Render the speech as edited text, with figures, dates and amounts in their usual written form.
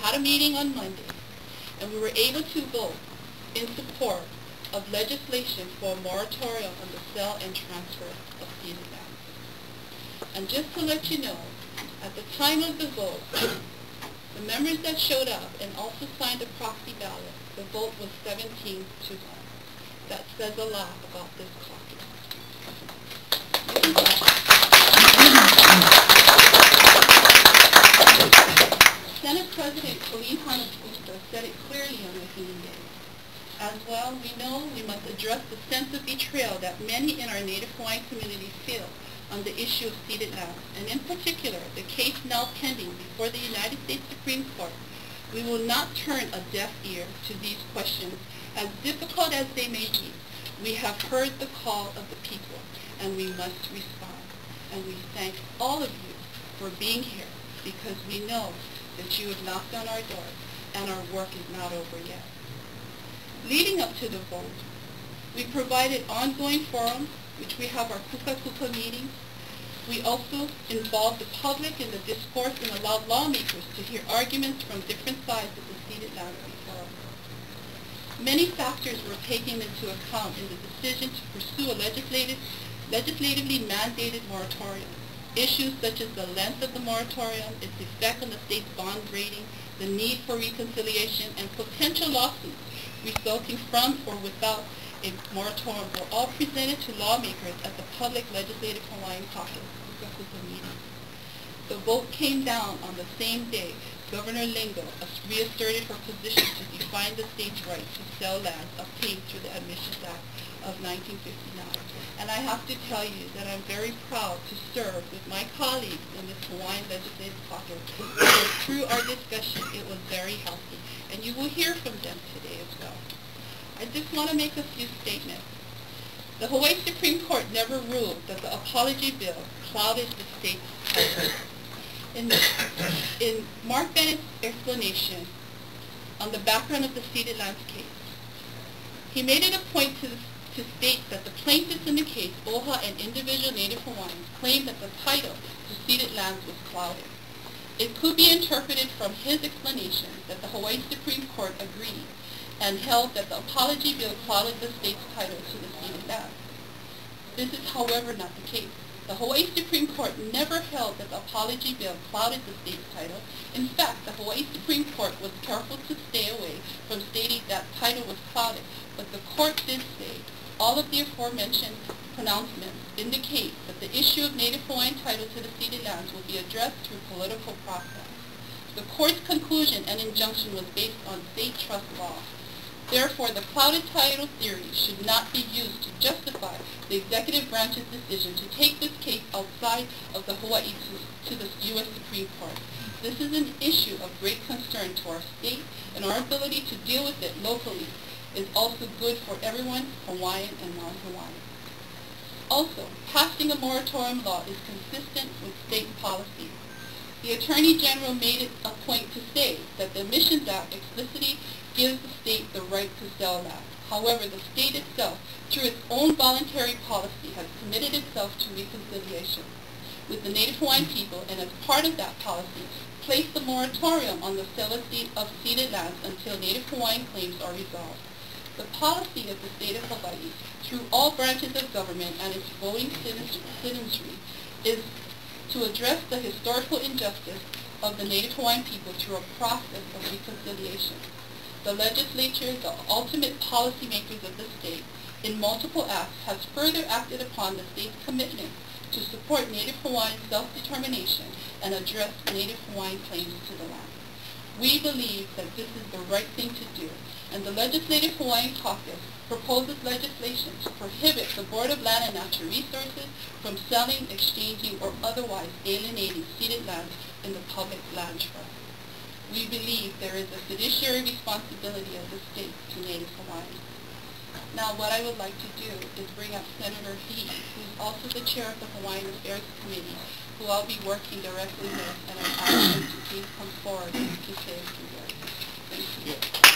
had a meeting on Monday, and we were able to vote in support of legislation for a moratorium on the sale and transfer of ceded land. And just to let you know, at the time of the vote, the members that showed up and also signed a proxy ballot, the vote was 17-1. That says a lot about this caucus. Senate President Colleen Hannah-Schuster said it clearly on the hearing day. As well, we know we must address the sense of betrayal that many in our Native Hawaiian community feel on the issue of ceded land, and in particular, the case now pending before the United States Supreme Court. We will not turn a deaf ear to these questions, as difficult as they may be. We have heard the call of the people, and we must respond. And we thank all of you for being here, because we know that you have knocked on our doors, and our work is not over yet. Leading up to the vote, we provided ongoing forums, which we have our kuka meetings. We also involved the public in the discourse and allowed lawmakers to hear arguments from different sides of the ceded land before us. Many factors were taken into account in the decision to pursue a legislatively mandated moratorium. Issues such as the length of the moratorium, its effect on the state's bond rating, the need for reconciliation, and potential lawsuits resulting from or without a moratorium were all presented to lawmakers at the Public Legislative Hawaiian Caucus meeting. The vote came down on the same day. Governor Lingle reasserted her position to define the state's right to sell land obtained through the Admissions Act of 1959. And I have to tell you that I'm very proud to serve with my colleagues in this Hawaiian Legislative Caucus. Through our discussion, it was very healthy. And you will hear from them today as well. I just want to make a few statements. The Hawaii Supreme Court never ruled that the apology bill clouded the state's title. In Mark Bennett's explanation on the background of the ceded lands case, he made it a point to state that the plaintiffs in the case, OHA and individual Native Hawaiians, claimed that the title to ceded lands was clouded. It could be interpreted from his explanation that the Hawaii Supreme Court agreed and held that the apology bill clouded the state's title to the ceded land. This is, however, not the case. The Hawaii Supreme Court never held that the apology bill clouded the state's title. In fact, the Hawaii Supreme Court was careful to stay away from stating that title was clouded, but the court did say all of the aforementioned pronouncements indicate that the issue of Native Hawaiian title to the ceded lands will be addressed through political process. The court's conclusion and injunction was based on state trust law. Therefore, the clouded title theory should not be used to justify the executive branch's decision to take this case outside of the Hawaii to the U.S. Supreme Court. This is an issue of great concern to our state, and our ability to deal with it locally is also good for everyone, Hawaiian and non-Hawaiian. Also, passing a moratorium law is consistent with state policy. The Attorney General made it a point to say that the Admissions Act explicitly gives the state the right to sell land. However, the state itself, through its own voluntary policy, has committed itself to reconciliation with the Native Hawaiian people, and as part of that policy, placed a moratorium on the sale of ceded lands until Native Hawaiian claims are resolved. The policy of the state of Hawaii, through all branches of government and its voting citizenry, is to address the historical injustice of the Native Hawaiian people through a process of reconciliation. The legislature, the ultimate policymakers of the state, in multiple acts, has further acted upon the state's commitment to support Native Hawaiian self-determination and address Native Hawaiian claims to the land. We believe that this is the right thing to do, and the Legislative Hawaiian Caucus proposes legislation to prohibit the Board of Land and Natural Resources from selling, exchanging, or otherwise alienating ceded lands in the public land trust. We believe there is a fiduciary responsibility of the state to Native Hawaiians. Now, what I would like to do is bring up Senator He, who is also the chair of the Hawaiian Affairs Committee, who I'll be working directly with, and I ask him to please come forward to say a few words. Thank you.